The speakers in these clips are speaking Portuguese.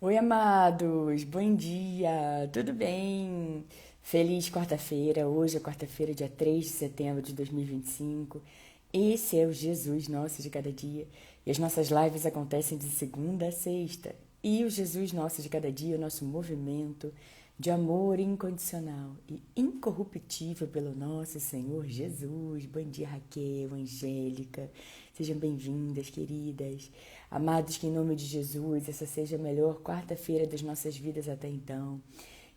Oi, amados, bom dia, tudo bem? Feliz quarta-feira, hoje é quarta-feira, dia 3 de setembro de 2025. Esse é o Jesus Nosso de cada dia e as nossas lives acontecem de segunda a sexta. E o Jesus Nosso de cada dia é o nosso movimento de amor incondicional e incorruptível pelo nosso Senhor Jesus. Bom dia, Raquel, Angélica, sejam bem-vindas, queridas. Amados, que em nome de Jesus, essa seja a melhor quarta-feira das nossas vidas até então.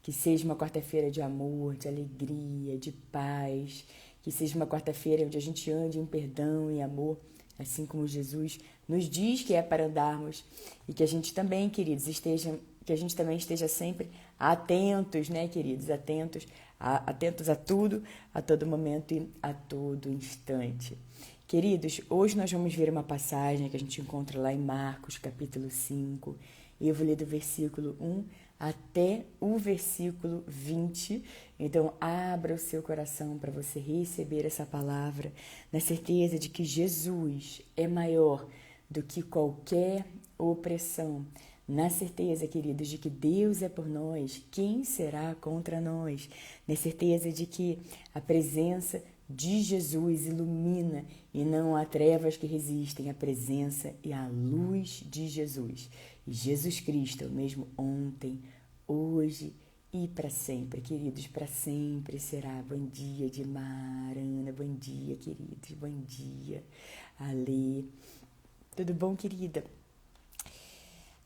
Que seja uma quarta-feira de amor, de alegria, de paz. Que seja uma quarta-feira onde a gente ande em perdão e amor, assim como Jesus nos diz que é para andarmos. E que a gente também, queridos, que a gente também esteja sempre atentos, né, queridos? Atentos a tudo, a todo momento e a todo instante. Queridos, hoje nós vamos ver uma passagem que a gente encontra lá em Marcos, capítulo 5. Eu vou ler do versículo 1 até o versículo 20. Então, abra o seu coração para você receber essa palavra, na certeza de que Jesus é maior do que qualquer opressão. Na certeza, queridos, de que Deus é por nós, quem será contra nós? Na certeza de que a presença de Jesus ilumina e não há trevas que resistem à presença e à luz de Jesus. E Jesus Cristo é o mesmo ontem, hoje e para sempre, queridos, para sempre será. Bom dia, Dimar, Ana, bom dia, queridos, bom dia, Alê. Tudo bom, querida?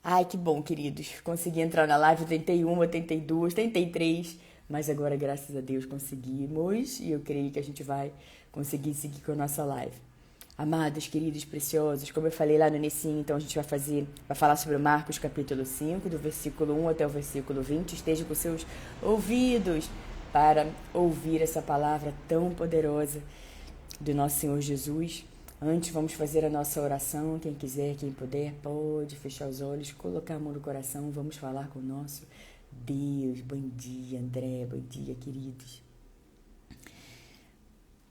Ai, que bom, queridos. Consegui entrar na live, tentei uma, tentei duas, tentei três, mas agora, graças a Deus, conseguimos e eu creio que a gente vai conseguir seguir com a nossa live. Amados, queridos, preciosos, como eu falei lá no início, então a gente vai falar sobre Marcos capítulo 5, do versículo 1 até o versículo 20. Esteja com seus ouvidos para ouvir essa palavra tão poderosa do nosso Senhor Jesus. Antes, vamos fazer a nossa oração. Quem quiser, quem puder, pode fechar os olhos, colocar a mão no coração. Vamos falar com o nosso Deus. Bom dia, André. Bom dia, queridos.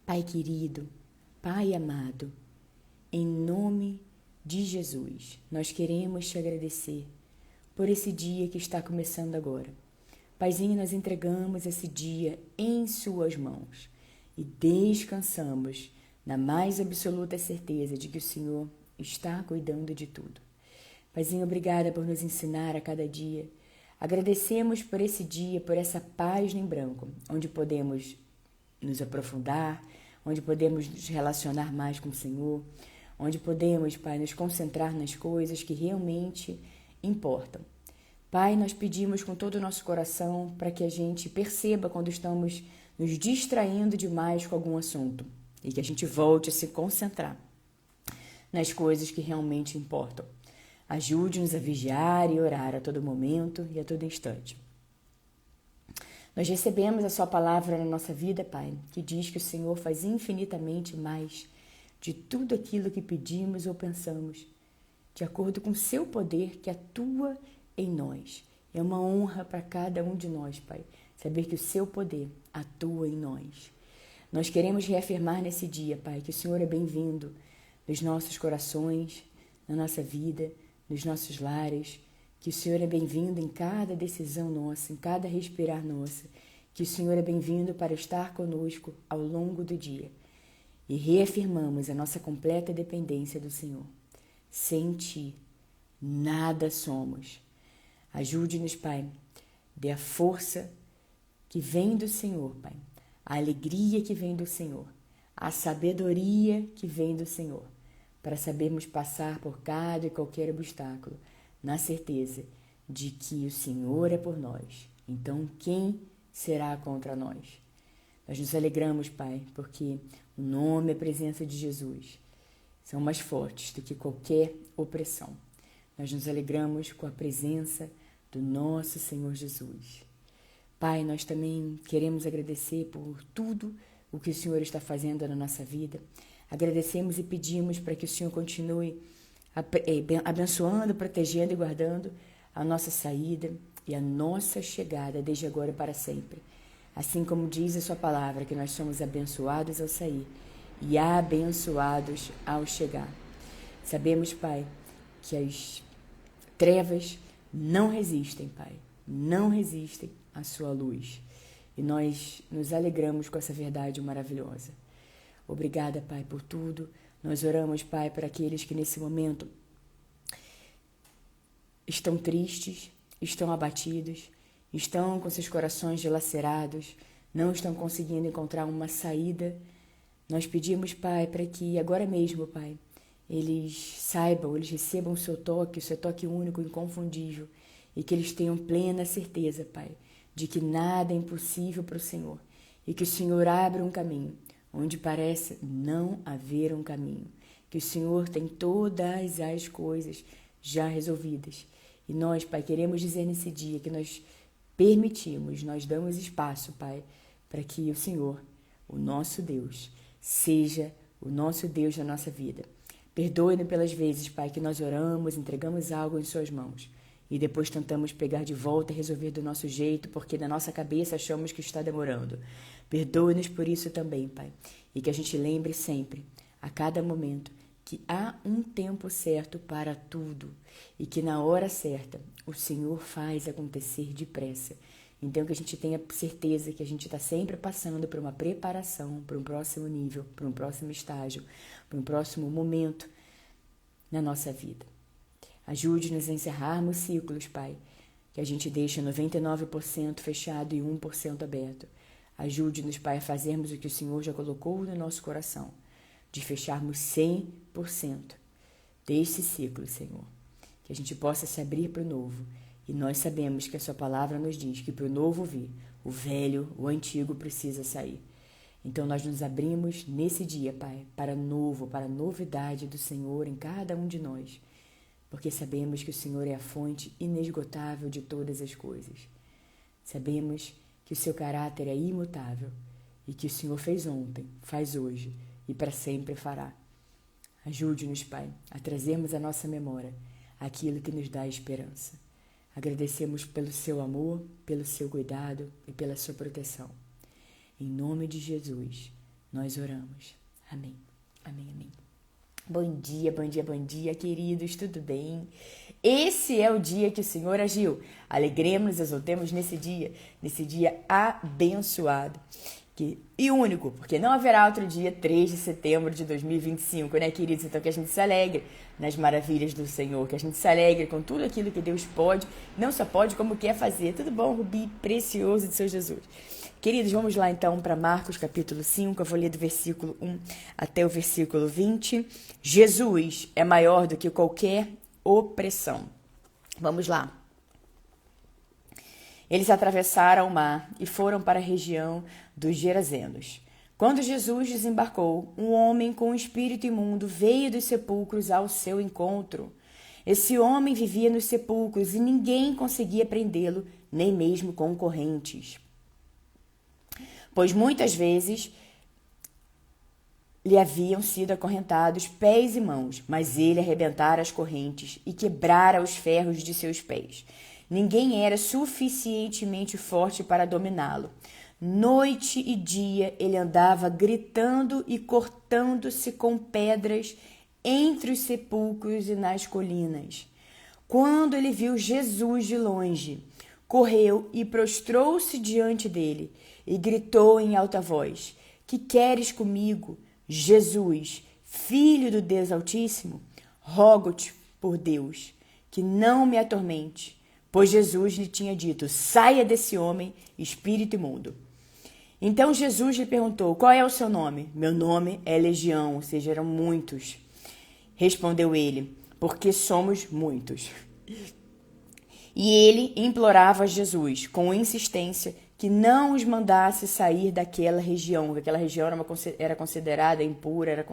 Pai querido, Pai amado, em nome de Jesus, nós queremos te agradecer por esse dia que está começando agora. Paizinho, nós entregamos esse dia em suas mãos e descansamos na mais absoluta certeza de que o Senhor está cuidando de tudo. Paizinho, obrigada por nos ensinar a cada dia. Agradecemos por esse dia, por essa página em branco, onde podemos nos aprofundar, onde podemos nos relacionar mais com o Senhor, onde podemos, Pai, nos concentrar nas coisas que realmente importam. Pai, nós pedimos com todo o nosso coração para que a gente perceba quando estamos nos distraindo demais com algum assunto e que a gente volte a se concentrar nas coisas que realmente importam. Ajude-nos a vigiar e orar a todo momento e a todo instante. Nós recebemos a sua palavra na nossa vida, Pai, que diz que o Senhor faz infinitamente mais de tudo aquilo que pedimos ou pensamos, de acordo com o seu poder que atua em nós. É uma honra para cada um de nós, Pai, saber que o seu poder atua em nós. Nós queremos reafirmar nesse dia, Pai, que o Senhor é bem-vindo nos nossos corações, na nossa vida, nos nossos lares, que o Senhor é bem-vindo em cada decisão nossa, em cada respirar nossa, que o Senhor é bem-vindo para estar conosco ao longo do dia. E reafirmamos a nossa completa dependência do Senhor. Sem Ti, nada somos. Ajude-nos, Pai, dê a força que vem do Senhor, Pai, a alegria que vem do Senhor, a sabedoria que vem do Senhor, para sabermos passar por cada e qualquer obstáculo, na certeza de que o Senhor é por nós. Então, quem será contra nós? Nós nos alegramos, Pai, porque o nome e a presença de Jesus são mais fortes do que qualquer opressão. Nós nos alegramos com a presença do nosso Senhor Jesus. Pai, nós também queremos agradecer por tudo o que o Senhor está fazendo na nossa vida. Agradecemos e pedimos para que o Senhor continue abençoando, protegendo e guardando a nossa saída e a nossa chegada desde agora para sempre. Assim como diz a sua palavra, que nós somos abençoados ao sair e abençoados ao chegar. Sabemos, Pai, que as trevas não resistem, Pai, não resistem à sua luz. E nós nos alegramos com essa verdade maravilhosa. Obrigada, Pai, por tudo. Nós oramos, Pai, para aqueles que nesse momento estão tristes, estão abatidos, estão com seus corações dilacerados, não estão conseguindo encontrar uma saída. Nós pedimos, Pai, para que agora mesmo, Pai, eles saibam, eles recebam o seu toque único, inconfundível, e que eles tenham plena certeza, Pai, de que nada é impossível para o Senhor, e que o Senhor abre um caminho onde parece não haver um caminho, que o Senhor tem todas as coisas já resolvidas. E nós, Pai, queremos dizer nesse dia que nós permitimos, nós damos espaço, Pai, para que o Senhor, o nosso Deus, seja o nosso Deus na nossa vida. Perdoe-nos pelas vezes, Pai, que nós oramos, entregamos algo em suas mãos e depois tentamos pegar de volta e resolver do nosso jeito, porque na nossa cabeça achamos que está demorando. Perdoe-nos por isso também, Pai, e que a gente lembre sempre, a cada momento, que há um tempo certo para tudo e que na hora certa o Senhor faz acontecer depressa. Então que a gente tenha certeza que a gente está sempre passando por uma preparação, para um próximo nível, para um próximo estágio, para um próximo momento na nossa vida. Ajude-nos a encerrarmos ciclos, Pai, que a gente deixa 99% fechado e 1% aberto. Ajude-nos, Pai, a fazermos o que o Senhor já colocou no nosso coração, de fecharmos 100% desse ciclo, Senhor. Que a gente possa se abrir para o novo. E nós sabemos que a sua palavra nos diz que para o novo vir, o velho, o antigo precisa sair. Então nós nos abrimos nesse dia, Pai, para novo, para a novidade do Senhor em cada um de nós. Porque sabemos que o Senhor é a fonte inesgotável de todas as coisas. Sabemos que o seu caráter é imutável e que o Senhor fez ontem, faz hoje e para sempre fará. Ajude-nos, Pai, a trazermos à nossa memória aquilo que nos dá esperança. Agradecemos pelo seu amor, pelo seu cuidado e pela sua proteção. Em nome de Jesus, nós oramos. Amém. Amém, amém. Bom dia, bom dia, bom dia, queridos, tudo bem? Esse é o dia que o Senhor agiu. Alegremos-nos, exultemos nesse dia abençoado e único, porque não haverá outro dia 3 de setembro de 2025, né, queridos? Então que a gente se alegre nas maravilhas do Senhor, que a gente se alegre com tudo aquilo que Deus pode, não só pode, como quer fazer. Tudo bom, Rubi? Precioso de seu Jesus. Queridos, vamos lá então para Marcos capítulo 5, eu vou ler do versículo 1 até o versículo 20. Jesus é maior do que qualquer opressão. Vamos lá. Eles atravessaram o mar e foram para a região dos Gerazenos. Quando Jesus desembarcou, um homem com um espírito imundo veio dos sepulcros ao seu encontro. Esse homem vivia nos sepulcros e ninguém conseguia prendê-lo, nem mesmo com correntes. Pois muitas vezes lhe haviam sido acorrentados pés e mãos, mas ele arrebentara as correntes e quebrara os ferros de seus pés. Ninguém era suficientemente forte para dominá-lo. Noite e dia ele andava gritando e cortando-se com pedras entre os sepulcros e nas colinas. Quando ele viu Jesus de longe, correu e prostrou-se diante dele e gritou em alta voz: Que queres comigo, Jesus, Filho do Deus Altíssimo? Rogo-te, por Deus, que não me atormente. Pois Jesus lhe tinha dito: Saia desse homem, espírito imundo. Então Jesus lhe perguntou: Qual é o seu nome? Meu nome é Legião, ou seja, eram muitos. Respondeu ele: Porque somos muitos. E ele implorava a Jesus, com insistência, que não os mandasse sair daquela região, porque aquela região era considerada impura,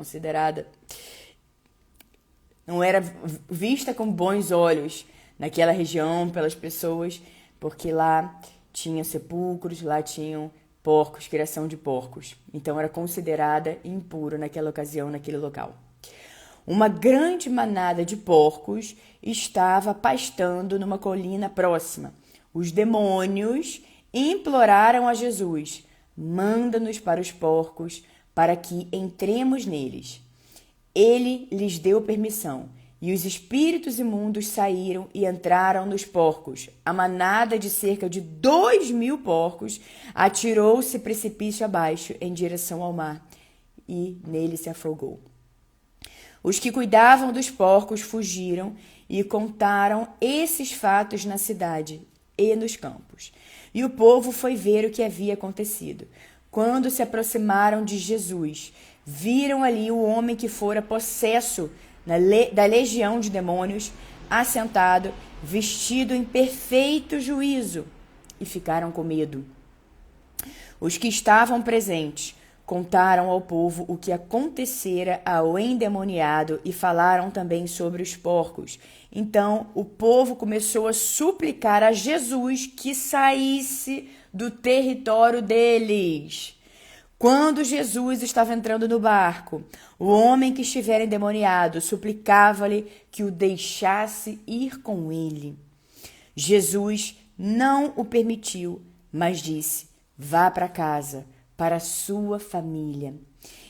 não era vista com bons olhos naquela região pelas pessoas, porque lá tinha sepulcros, lá tinham porcos, criação de porcos. Então era considerada impuro naquela ocasião, naquele local. Uma grande manada de porcos estava pastando numa colina próxima. Os demônios imploraram a Jesus: Manda-nos para os porcos, para que entremos neles. Ele lhes deu permissão. E os espíritos imundos saíram e entraram nos porcos. A manada de cerca de 2.000 porcos atirou-se precipício abaixo em direção ao mar e nele se afogou. Os que cuidavam dos porcos fugiram e contaram esses fatos na cidade e nos campos. E o povo foi ver o que havia acontecido. Quando se aproximaram de Jesus, viram ali o homem que fora possesso da legião de demônios, assentado, vestido em perfeito juízo, e ficaram com medo. Os que estavam presentes contaram ao povo o que acontecera ao endemoniado e falaram também sobre os porcos. Então o povo começou a suplicar a Jesus que saísse do território deles. Quando Jesus estava entrando no barco, o homem que estivera endemoniado suplicava-lhe que o deixasse ir com ele. Jesus não o permitiu, mas disse: vá para casa, para a sua família,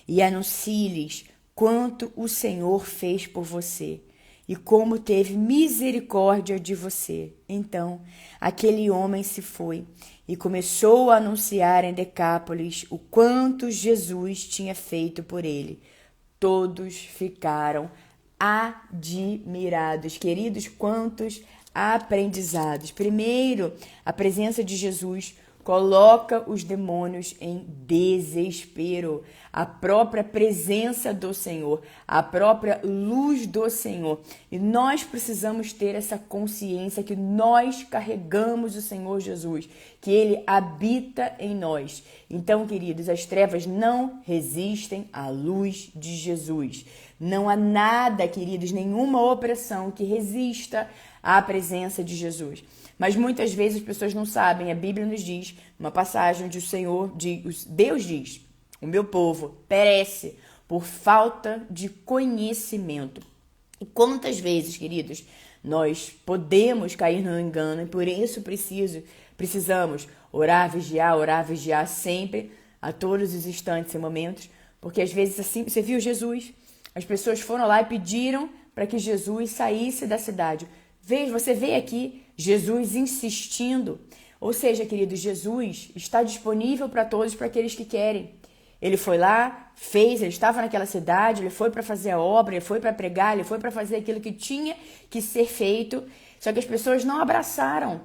e anuncie-lhes quanto o Senhor fez por você e como teve misericórdia de você. Então, aquele homem se foi e começou a anunciar em Decápolis o quanto Jesus tinha feito por ele. Todos ficaram admirados. Queridos, quantos aprendizados. Primeiro, a presença de Jesus coloca os demônios em desespero. A própria presença do Senhor, a própria luz do Senhor. E nós precisamos ter essa consciência que nós carregamos o Senhor Jesus, que Ele habita em nós. Então, queridos, as trevas não resistem à luz de Jesus. Não há nada, queridos, nenhuma opressão que resista à presença de Jesus. Mas muitas vezes as pessoas não sabem. A Bíblia nos diz, uma passagem onde Deus diz: o meu povo perece por falta de conhecimento. E quantas vezes, queridos, nós podemos cair no engano e por isso precisamos orar, vigiar sempre, a todos os instantes e momentos, porque às vezes assim, você viu Jesus, as pessoas foram lá e pediram para que Jesus saísse da cidade. Você vê aqui Jesus insistindo. Ou seja, querido, Jesus está disponível para todos, para aqueles que querem. Ele foi lá, ele estava naquela cidade, ele foi para fazer a obra, ele foi para pregar, ele foi para fazer aquilo que tinha que ser feito. Só que as pessoas não abraçaram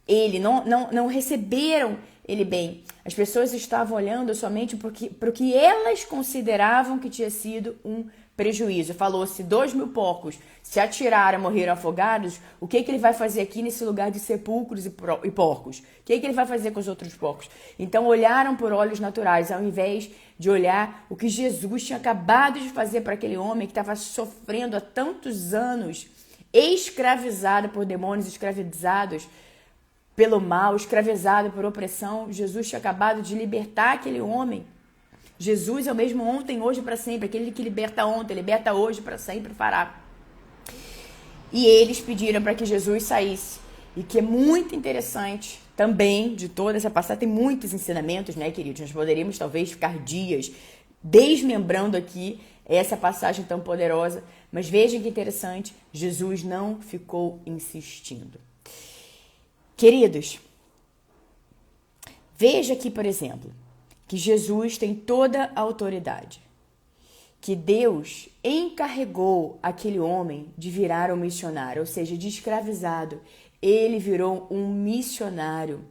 ele, não receberam ele bem. As pessoas estavam olhando somente para o que elas consideravam que tinha sido um prejuízo. Falou-se 2.000 porcos se atiraram, morreram afogados. O que ele vai fazer aqui nesse lugar de sepulcros e porcos? O que ele vai fazer com os outros porcos? Então olharam por olhos naturais, ao invés de olhar o que Jesus tinha acabado de fazer para aquele homem que estava sofrendo há tantos anos, escravizado por demônios, escravizados pelo mal, escravizado por opressão. Jesus tinha acabado de libertar aquele homem. Jesus é o mesmo ontem, hoje, para sempre. Aquele que liberta ontem, liberta hoje, para sempre fará. E eles pediram para que Jesus saísse. E que é muito interessante também, de toda essa passagem, tem muitos ensinamentos, né, queridos? Nós poderíamos talvez ficar dias desmembrando aqui essa passagem tão poderosa. Mas vejam que interessante, Jesus não ficou insistindo. Queridos, veja aqui, por exemplo, que Jesus tem toda a autoridade, que Deus encarregou aquele homem de virar um missionário, ou seja, de escravizado, ele virou um missionário.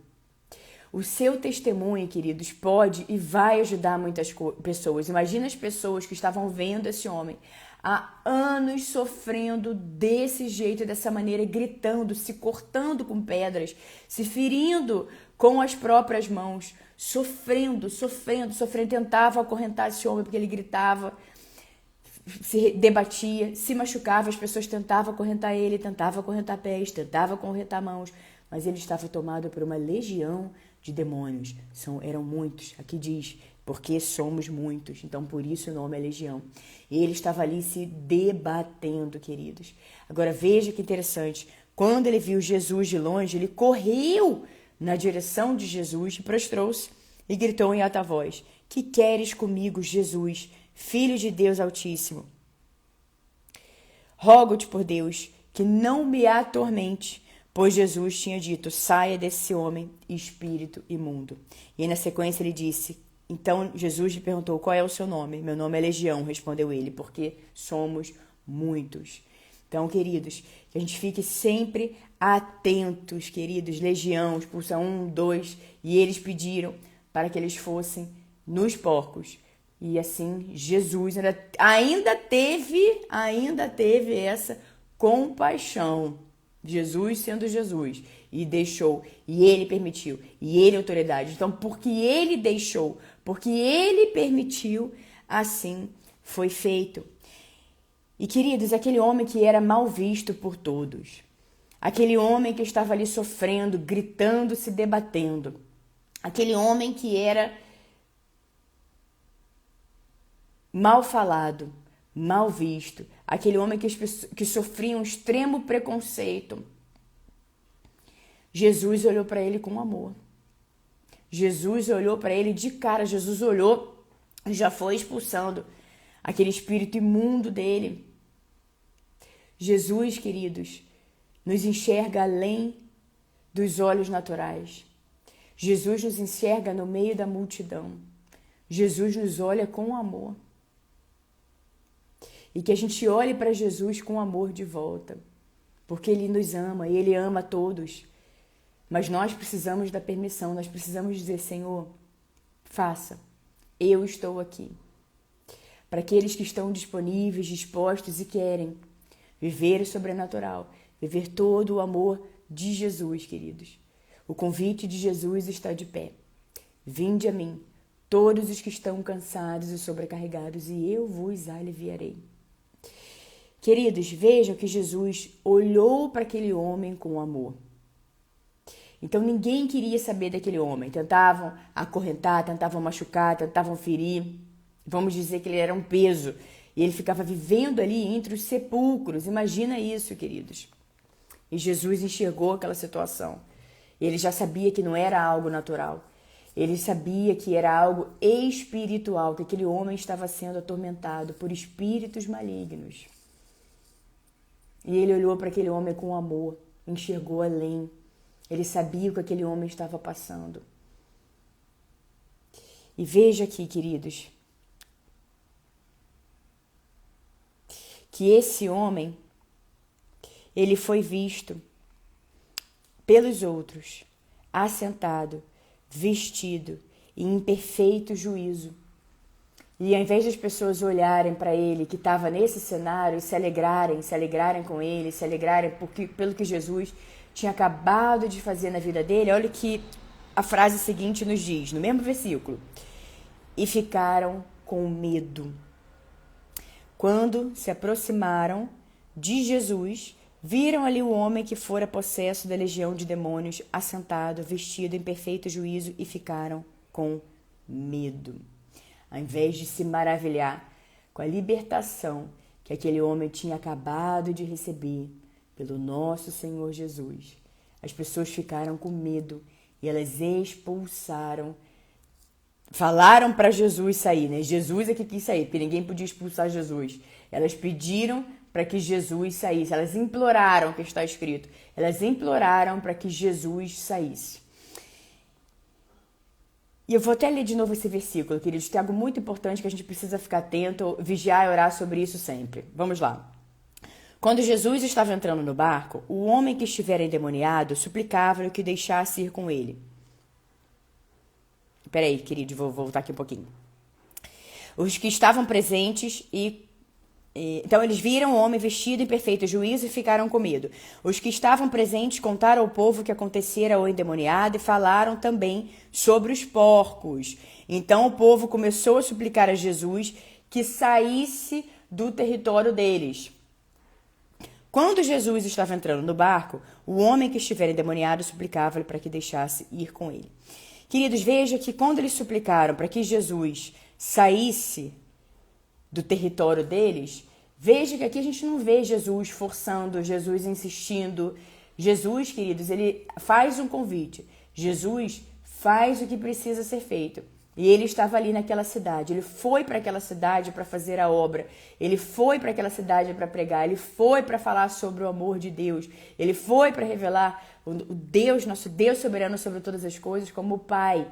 O seu testemunho, queridos, pode e vai ajudar muitas pessoas. Imagina as pessoas que estavam vendo esse homem há anos sofrendo desse jeito, dessa maneira, gritando, se cortando com pedras, se ferindo com as próprias mãos, sofrendo, tentava acorrentar esse homem porque ele gritava, se debatia, se machucava, as pessoas tentavam acorrentar ele, tentavam acorrentar pés, tentavam acorrentar mãos, mas ele estava tomado por uma legião de demônios. Eram muitos, aqui diz, porque somos muitos, então por isso o nome é legião. E ele estava ali se debatendo, queridos. Agora veja que interessante, quando ele viu Jesus de longe, ele correu na direção de Jesus, prostrou-se e gritou em alta voz: que queres comigo, Jesus, Filho de Deus Altíssimo? Rogo-te por Deus que não me atormente, pois Jesus tinha dito, saia desse homem, espírito imundo. E na sequência ele disse, então Jesus lhe perguntou, qual é o seu nome? Meu nome é Legião, respondeu ele, porque somos muitos. Então, queridos, que a gente fique sempre atentos, queridos. Legião, expulsa 1, 2, e eles pediram para que eles fossem nos porcos. E assim, Jesus ainda teve essa compaixão. Jesus sendo Jesus. E deixou, e ele permitiu, e ele autoridade. Então, porque ele deixou, porque ele permitiu, assim foi feito. E, queridos, aquele homem que era mal visto por todos, aquele homem que estava ali sofrendo, gritando, se debatendo, aquele homem que era mal falado, mal visto, aquele homem que sofria um extremo preconceito, Jesus olhou para ele com amor. Jesus olhou para ele de cara, Jesus olhou e já foi expulsando aquele espírito imundo dele. Jesus, queridos, nos enxerga além dos olhos naturais. Jesus nos enxerga no meio da multidão. Jesus nos olha com amor. E que a gente olhe para Jesus com amor de volta, porque Ele nos ama e Ele ama todos. Mas nós precisamos da permissão, nós precisamos dizer, Senhor, faça, eu estou aqui. Para aqueles que estão disponíveis, dispostos e querem viver o sobrenatural, viver todo o amor de Jesus, queridos. O convite de Jesus está de pé. Vinde a mim, todos os que estão cansados e sobrecarregados, e eu vos aliviarei. Queridos, vejam que Jesus olhou para aquele homem com amor. Então ninguém queria saber daquele homem. Tentavam acorrentar, tentavam machucar, tentavam ferir. Vamos dizer que ele era um peso. E ele ficava vivendo ali entre os sepulcros. Imagina isso, queridos. E Jesus enxergou aquela situação. Ele já sabia que não era algo natural. Ele sabia que era algo espiritual, que aquele homem estava sendo atormentado por espíritos malignos. E ele olhou para aquele homem com amor, enxergou além. Ele sabia o que aquele homem estava passando. E veja aqui, queridos, que esse homem, ele foi visto pelos outros, assentado, vestido e em perfeito juízo. E ao invés das pessoas olharem para ele, que estava nesse cenário, e se alegrarem com ele, se alegrarem pelo que Jesus tinha acabado de fazer na vida dele, olha o que a frase seguinte nos diz, no mesmo versículo. E ficaram com medo. Quando se aproximaram de Jesus, viram ali o homem que fora possesso da legião de demônios, assentado, vestido em perfeito juízo, e ficaram com medo. Ao invés de se maravilhar com a libertação que aquele homem tinha acabado de receber pelo nosso Senhor Jesus, as pessoas ficaram com medo e elas expulsaram, falaram para Jesus sair, né? Jesus é que quis sair, porque ninguém podia expulsar Jesus. Elas pediram para que Jesus saísse, elas imploraram, que está escrito, elas imploraram para que Jesus saísse. E eu vou até ler de novo esse versículo, queridos, que é algo muito importante que a gente precisa ficar atento, vigiar e orar sobre isso sempre. Vamos lá. Quando Jesus estava entrando no barco, o homem que estivera endemoniado suplicava-lhe que o deixasse ir com ele. Peraí, querido, vou voltar aqui um pouquinho. Os que estavam presentes então eles viram o homem vestido em perfeito juízo e ficaram com medo. Os que estavam presentes contaram ao povo o que acontecera ao endemoniado e falaram também sobre os porcos. Então o povo começou a suplicar a Jesus que saísse do território deles. Quando Jesus estava entrando no barco, o homem que estivera endemoniado suplicava-lhe para que deixasse ir com ele. Queridos, veja que quando eles suplicaram para que Jesus saísse do território deles, veja que aqui a gente não vê Jesus forçando, Jesus insistindo. Jesus, queridos, ele faz um convite. Jesus faz o que precisa ser feito. E ele estava ali naquela cidade. Ele foi para aquela cidade para fazer a obra. Ele foi para aquela cidade para pregar. Ele foi para falar sobre o amor de Deus. Ele foi para revelar o Deus, nosso Deus soberano sobre todas as coisas, como o Pai.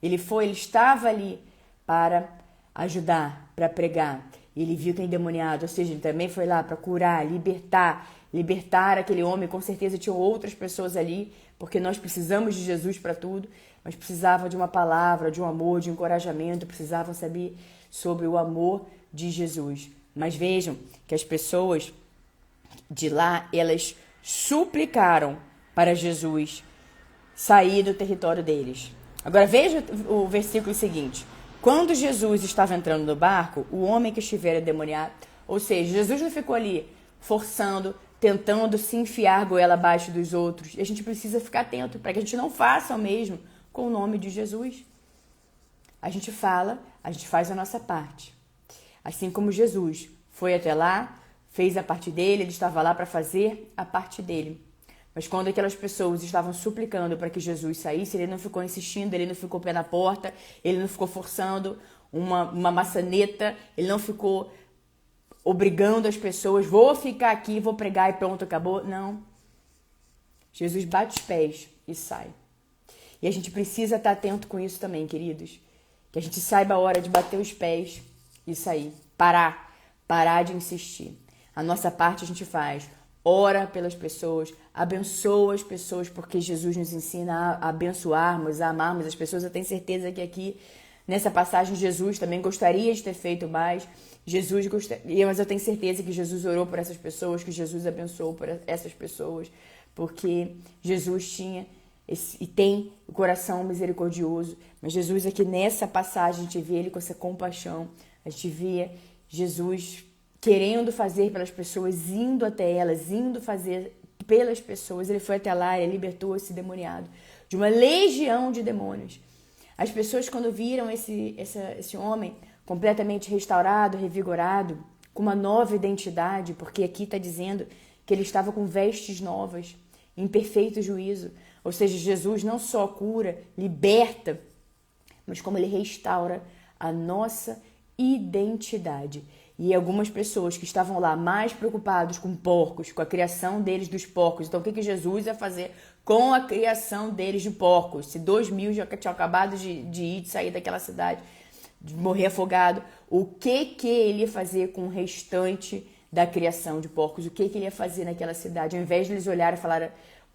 Ele estava ali para ajudar, para pregar. Ele viu que é endemoniado, ou seja, ele também foi lá para curar, libertar aquele homem. Com certeza tinham outras pessoas ali, porque nós precisamos de Jesus para tudo, mas precisavam de uma palavra, de um amor, de um encorajamento, precisavam saber sobre o amor de Jesus. Mas vejam que as pessoas de lá, elas suplicaram para Jesus sair do território deles. Agora veja o versículo seguinte. Quando Jesus estava entrando no barco, o homem que estivera endemoniado, ou seja, Jesus não ficou ali forçando, tentando se enfiar goela abaixo dos outros. E a gente precisa ficar atento para que a gente não faça o mesmo com o nome de Jesus. A gente fala, a gente faz a nossa parte. Assim como Jesus foi até lá, fez a parte dele, ele estava lá para fazer a parte dele. Mas quando aquelas pessoas estavam suplicando para que Jesus saísse, ele não ficou insistindo, ele não ficou pé na porta, ele não ficou forçando uma maçaneta, ele não ficou obrigando as pessoas, vou ficar aqui, vou pregar e pronto, acabou. Não. Jesus bate os pés e sai. E a gente precisa estar atento com isso também, queridos. Que a gente saiba a hora de bater os pés e sair. Parar de insistir. A nossa parte a gente faz. Ora pelas pessoas, abençoa as pessoas, porque Jesus nos ensina a abençoarmos, a amarmos as pessoas. Eu tenho certeza que aqui, nessa passagem, Jesus também gostaria de ter feito mais. Mas eu tenho certeza que Jesus orou por essas pessoas, que Jesus abençoou por essas pessoas, porque Jesus tinha e tem o coração misericordioso. Mas Jesus aqui nessa passagem, a gente vê ele com essa compaixão, a gente vê Jesus querendo fazer pelas pessoas, indo até elas, indo fazer pelas pessoas. Ele foi até lá, ele libertou esse demoniado de uma legião de demônios. As pessoas, quando viram esse homem completamente restaurado, revigorado, com uma nova identidade, porque aqui está dizendo que ele estava com vestes novas, em perfeito juízo. Ou seja, Jesus não só cura, liberta, mas como ele restaura a nossa identidade. E algumas pessoas que estavam lá mais preocupados com porcos, com a criação deles dos porcos. Então, o que Jesus ia fazer com a criação deles de porcos? Se 2.000 já tinham acabado de sair daquela cidade, de morrer afogado, o que ele ia fazer com o restante da criação de porcos? O que ele ia fazer naquela cidade? Ao invés de eles olharem e falarem,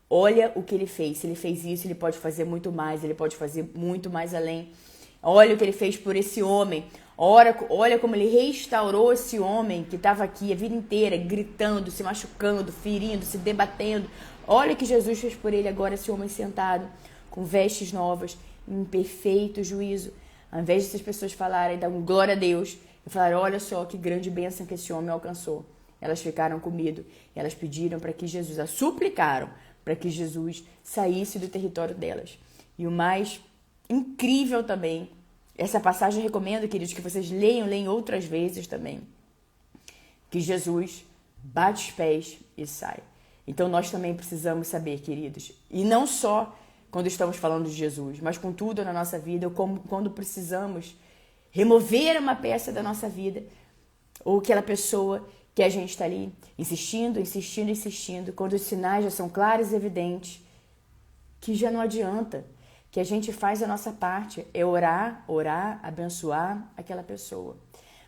olha o que ele fez. Se ele fez isso, ele pode fazer muito mais. Ele pode fazer muito mais além. Olha o que ele fez por esse homem. Olha como ele restaurou esse homem que estava aqui a vida inteira, gritando, se machucando, ferindo, se debatendo. Olha o que Jesus fez por ele agora, esse homem sentado, com vestes novas, em perfeito juízo. Ao invés dessas pessoas falarem, dar glória a Deus, e falarem, olha só que grande bênção que esse homem alcançou. Elas ficaram com medo. Elas pediram para que Jesus, elas suplicaram para que Jesus saísse do território delas. E o mais incrível também, essa passagem eu recomendo, queridos, que vocês leiam outras vezes também, que Jesus bate os pés e sai. Então nós também precisamos saber, queridos, e não só quando estamos falando de Jesus, mas com tudo na nossa vida, ou quando precisamos remover uma peça da nossa vida, ou aquela pessoa que a gente está ali insistindo, quando os sinais já são claros e evidentes, que já não adianta, que a gente faz a nossa parte, é orar, abençoar aquela pessoa.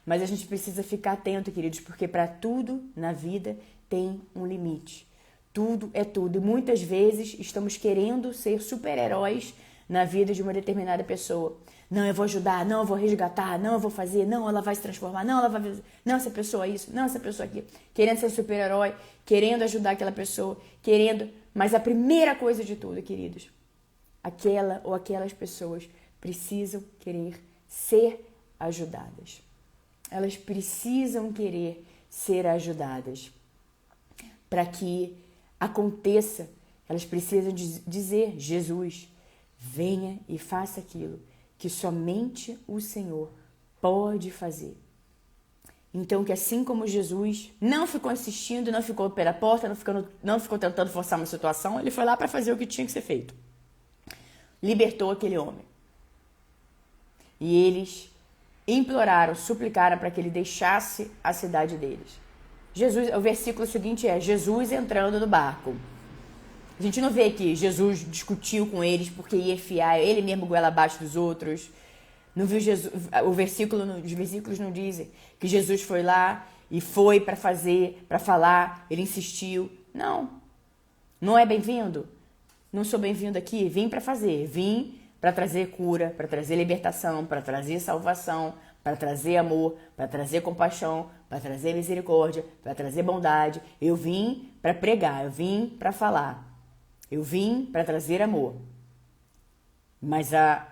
Mas a gente precisa ficar atento, queridos, porque para tudo na vida tem um limite. Tudo é tudo. E muitas vezes estamos querendo ser super-heróis na vida de uma determinada pessoa. Não, eu vou ajudar, não, eu vou resgatar, não, eu vou fazer, não, ela vai se transformar, não, ela vai... Não, essa pessoa é isso, não, essa pessoa aqui. Querendo ser super-herói, querendo ajudar aquela pessoa, querendo... Mas a primeira coisa de tudo, queridos, aquela ou aquelas pessoas precisam querer ser ajudadas. Elas precisam querer ser ajudadas. Para que aconteça, elas precisam dizer, Jesus, venha e faça aquilo que somente o Senhor pode fazer. Então, que assim como Jesus não ficou insistindo, não ficou pela porta, não ficou tentando forçar uma situação, ele foi lá para fazer o que tinha que ser feito. Libertou aquele homem. E eles imploraram, suplicaram para que ele deixasse a cidade deles. O versículo seguinte é Jesus entrando no barco. A gente não vê que Jesus discutiu com eles porque ia enfiar ele mesmo goela abaixo dos outros. Não viu Jesus, os versículos não dizem que Jesus foi lá e foi para fazer, para falar, ele insistiu. Não é bem-vindo. Não sou bem-vindo aqui, vim para fazer, vim para trazer cura, para trazer libertação, para trazer salvação, para trazer amor, para trazer compaixão, para trazer misericórdia, para trazer bondade. Eu vim para pregar, eu vim para falar. Eu vim para trazer amor. Mas a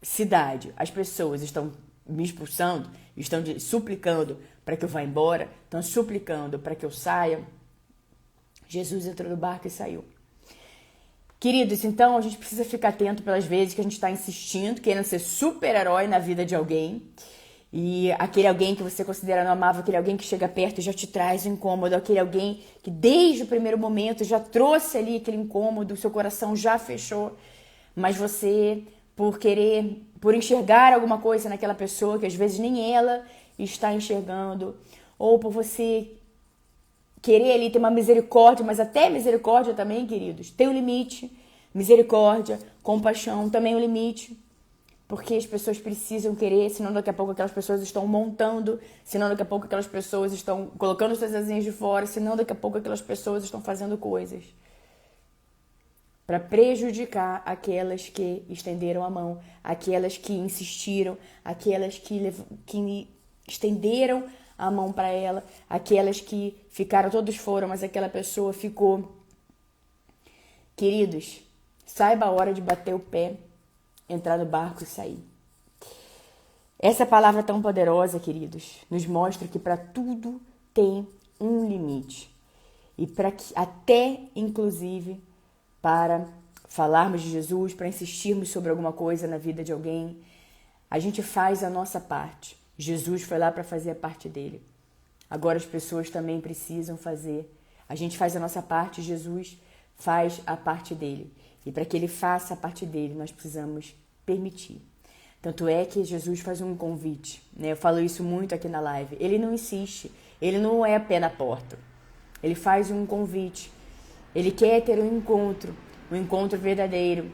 cidade, as pessoas estão me expulsando, estão suplicando para que eu vá embora, estão suplicando para que eu saia. Jesus entrou no barco e saiu. Queridos, então a gente precisa ficar atento pelas vezes que a gente está insistindo, querendo ser super-herói na vida de alguém. E aquele alguém que você considera não amável, aquele alguém que chega perto e já te traz um incômodo, aquele alguém que desde o primeiro momento já trouxe ali aquele incômodo, o seu coração já fechou, mas você, por enxergar alguma coisa naquela pessoa que às vezes nem ela está enxergando, ou por você querer ali ter uma misericórdia, mas até misericórdia também, queridos, tem um limite. Misericórdia, compaixão, também um limite. Porque as pessoas precisam querer, senão daqui a pouco aquelas pessoas estão montando, senão daqui a pouco aquelas pessoas estão colocando suas asinhas de fora, senão daqui a pouco aquelas pessoas estão fazendo coisas para prejudicar aquelas que estenderam a mão, aquelas que insistiram, aquelas que estenderam a mão para ela, aquelas que ficaram, todos foram, mas aquela pessoa ficou. Queridos, saiba a hora de bater o pé, entrar no barco e sair. Essa palavra tão poderosa, queridos, nos mostra que para tudo tem um limite. E para que até, inclusive, para falarmos de Jesus, para insistirmos sobre alguma coisa na vida de alguém, a gente faz a nossa parte. Jesus foi lá para fazer a parte dele. Agora as pessoas também precisam fazer. A gente faz a nossa parte, Jesus faz a parte dele. E para que ele faça a parte dele, nós precisamos permitir. Tanto é que Jesus faz um convite, né? Eu falo isso muito aqui na live. Ele não insiste, ele não é pé na porta. Ele faz um convite. Ele quer ter um encontro verdadeiro.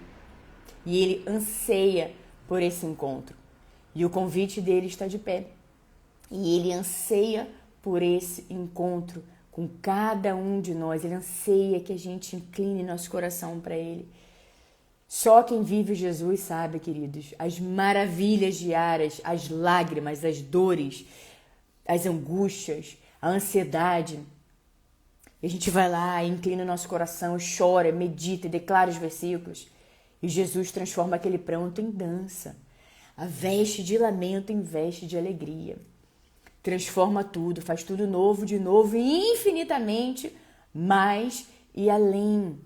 E ele anseia por esse encontro. E o convite dele está de pé. E ele anseia por esse encontro com cada um de nós. Ele anseia que a gente incline nosso coração para ele. Só quem vive Jesus sabe, queridos, as maravilhas diárias, as lágrimas, as dores, as angústias, a ansiedade. E a gente vai lá, inclina nosso coração, chora, medita e declara os versículos. E Jesus transforma aquele pranto em dança. A veste de lamento em veste de alegria. Transforma tudo, faz tudo novo, de novo e infinitamente mais e além.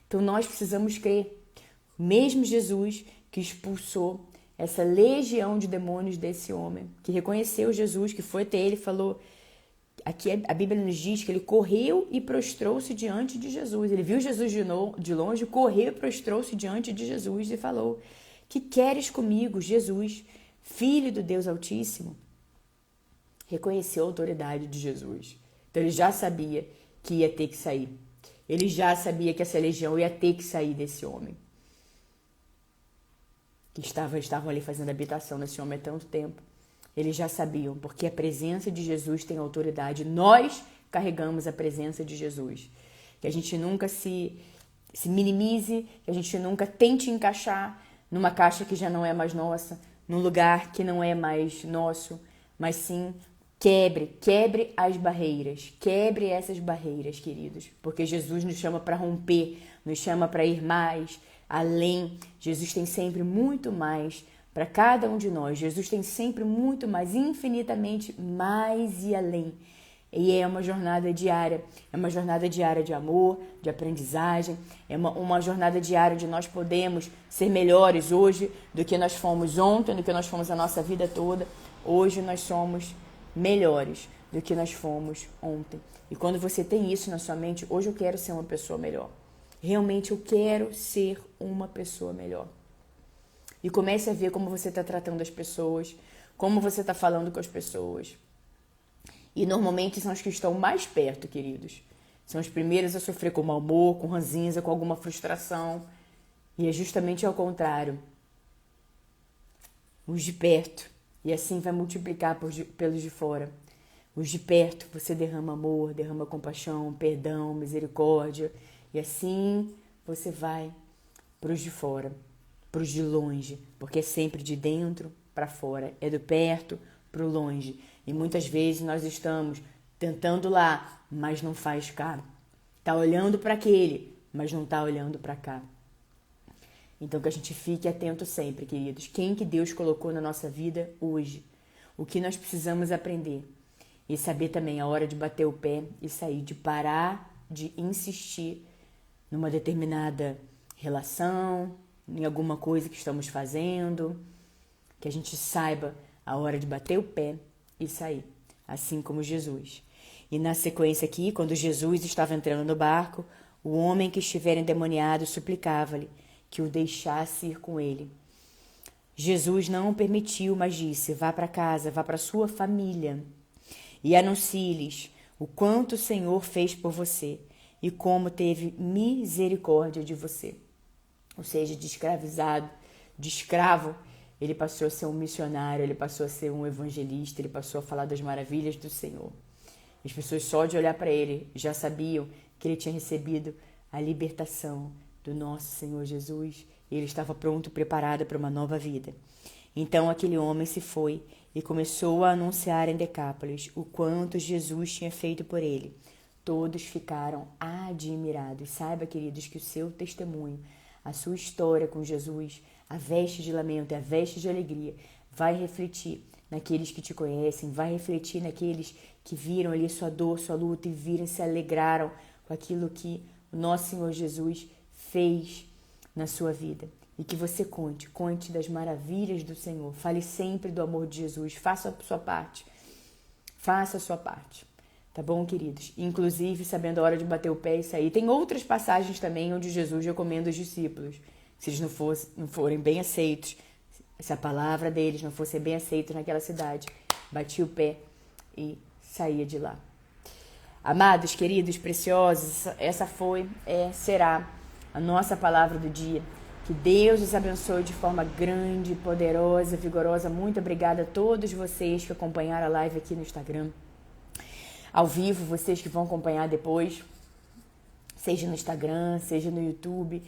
Então nós precisamos crer. Mesmo Jesus que expulsou essa legião de demônios desse homem, que reconheceu Jesus, que foi até ele e falou... Aqui a Bíblia nos diz que ele correu e prostrou-se diante de Jesus. Ele viu Jesus de longe, correu e prostrou-se diante de Jesus e falou: que queres comigo, Jesus, Filho do Deus Altíssimo? Reconheceu a autoridade de Jesus. Então ele já sabia que ia ter que sair. Ele já sabia que essa legião ia ter que sair desse homem. Que estavam ali fazendo habitação nesse homem há tanto tempo. Eles já sabiam, porque a presença de Jesus tem autoridade. Nós carregamos a presença de Jesus. Que a gente nunca se minimize, que a gente nunca tente encaixar numa caixa que já não é mais nossa, num lugar que não é mais nosso, mas sim quebre as barreiras, quebre essas barreiras, queridos, porque Jesus nos chama para romper, nos chama para ir mais, além. Jesus tem sempre muito mais para cada um de nós. Jesus tem sempre muito mais, infinitamente mais e além. E é uma jornada diária, de amor, de aprendizagem, é uma jornada diária de nós podemos ser melhores hoje do que nós fomos ontem, do que nós fomos a nossa vida toda. Hoje nós somos melhores do que nós fomos ontem. E quando você tem isso na sua mente, hoje eu quero ser uma pessoa melhor. Realmente eu quero ser uma pessoa melhor. e comece a ver como você está tratando as pessoas, como você está falando com as pessoas. E normalmente são os que estão mais perto, queridos. São os primeiros a sofrer com mau humor, com ranzinza, com alguma frustração. E é justamente ao contrário. Os de perto. E assim vai multiplicar pelos de fora. Os de perto, você derrama amor, derrama compaixão, perdão, misericórdia. E assim você vai para os de fora, para os de longe. Porque é sempre de dentro para fora. É do perto para o longe. E muitas vezes nós estamos tentando lá, mas não faz cá. Está olhando para aquele, mas não está olhando para cá. Então que a gente fique atento sempre, queridos. Quem que Deus colocou na nossa vida hoje? O que nós precisamos aprender? E saber também a hora de bater o pé e sair, de parar de insistir numa determinada relação, em alguma coisa que estamos fazendo. Que a gente saiba a hora de bater o pé e sair, assim como Jesus. E na sequência aqui, quando Jesus estava entrando no barco, o homem que estivera endemoniado suplicava-lhe que o deixasse ir com ele. Jesus não o permitiu, mas disse: vá para casa, vá para sua família e anuncie-lhes o quanto o Senhor fez por você e como teve misericórdia de você. Ou seja, de escravizado, de escravo, ele passou a ser um missionário, ele passou a ser um evangelista, ele passou a falar das maravilhas do Senhor. As pessoas só de olhar para ele já sabiam que ele tinha recebido a libertação do nosso Senhor Jesus e ele estava pronto, preparado para uma nova vida. Então aquele homem se foi e começou a anunciar em Decápolis o quanto Jesus tinha feito por ele. Todos ficaram admirados. Saiba, queridos, que o seu testemunho, a sua história com Jesus, a veste de lamento e a veste de alegria vai refletir naqueles que te conhecem, vai refletir naqueles que viram ali sua dor, sua luta e viram, se alegraram com aquilo que o nosso Senhor Jesus fez na sua vida. E que você conte das maravilhas do Senhor. Fale sempre do amor de Jesus. Faça a sua parte. Faça a sua parte. Tá bom, queridos? Inclusive, sabendo a hora de bater o pé e sair. Tem outras passagens também onde Jesus recomenda os discípulos. Se eles não forem bem aceitos, se a palavra deles não fosse bem aceita naquela cidade, batia o pé e saía de lá. Amados, queridos, preciosos, essa será a nossa palavra do dia. Que Deus os abençoe de forma grande, poderosa, vigorosa. Muito obrigada a todos vocês que acompanharam a live aqui no Instagram. Ao vivo, vocês que vão acompanhar depois, seja no Instagram, seja no YouTube.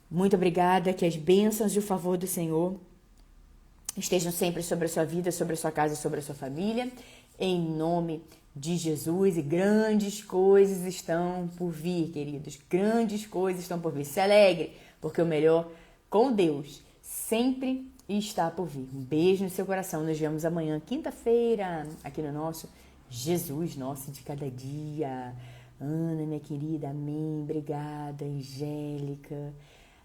Muito obrigada, que as bênçãos e o favor do Senhor estejam sempre sobre a sua vida, sobre a sua casa, sobre a sua família. Em nome de Jesus, e grandes coisas estão por vir, queridos. Grandes coisas estão por vir. Se alegre, porque o melhor com Deus sempre está por vir. Um beijo no seu coração. Nos vemos amanhã, quinta-feira, aqui no nosso Jesus Nosso de Cada Dia. Ana, minha querida, amém. Obrigada, Angélica.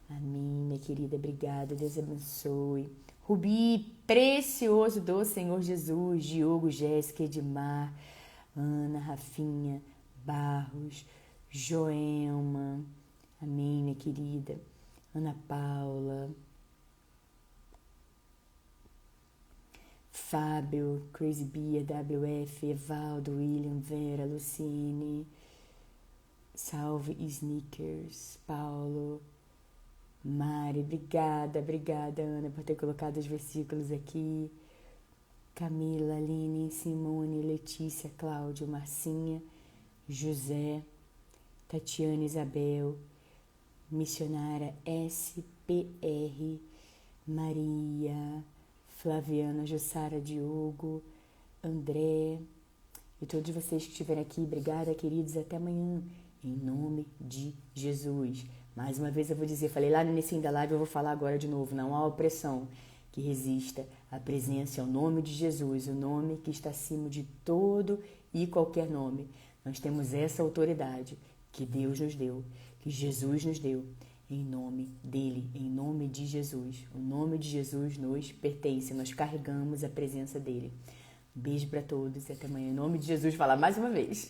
Amém, minha querida, obrigada. Deus abençoe. Rubi, precioso do Senhor Jesus. Diogo, Jéssica, Edmar, Ana, Rafinha, Barros, Joelma. Amém, minha querida. Ana Paula, Fábio, Crazy Bia, WF, Evaldo, William, Vera, Luciene, Salve Sneakers, Paulo, Mari, obrigada, Ana, por ter colocado os versículos aqui. Camila, Aline, Simone, Letícia, Cláudio, Marcinha, José, Tatiana, Isabel, Missionária SPR, Maria, Flaviana, Jussara, Diogo, André e todos vocês que estiverem aqui. Obrigada, queridos. Até amanhã, em nome de Jesus. Mais uma vez eu vou dizer, falei lá no início da live, eu vou falar agora de novo. Não há opressão que resista à presença, ao nome de Jesus, o nome que está acima de todo e qualquer nome. Nós temos essa autoridade que Deus nos deu, que Jesus nos deu, em nome dele, em nome de Jesus. O nome de Jesus nos pertence, nós carregamos a presença dele. Beijo para todos e até amanhã. Em nome de Jesus, falar mais uma vez.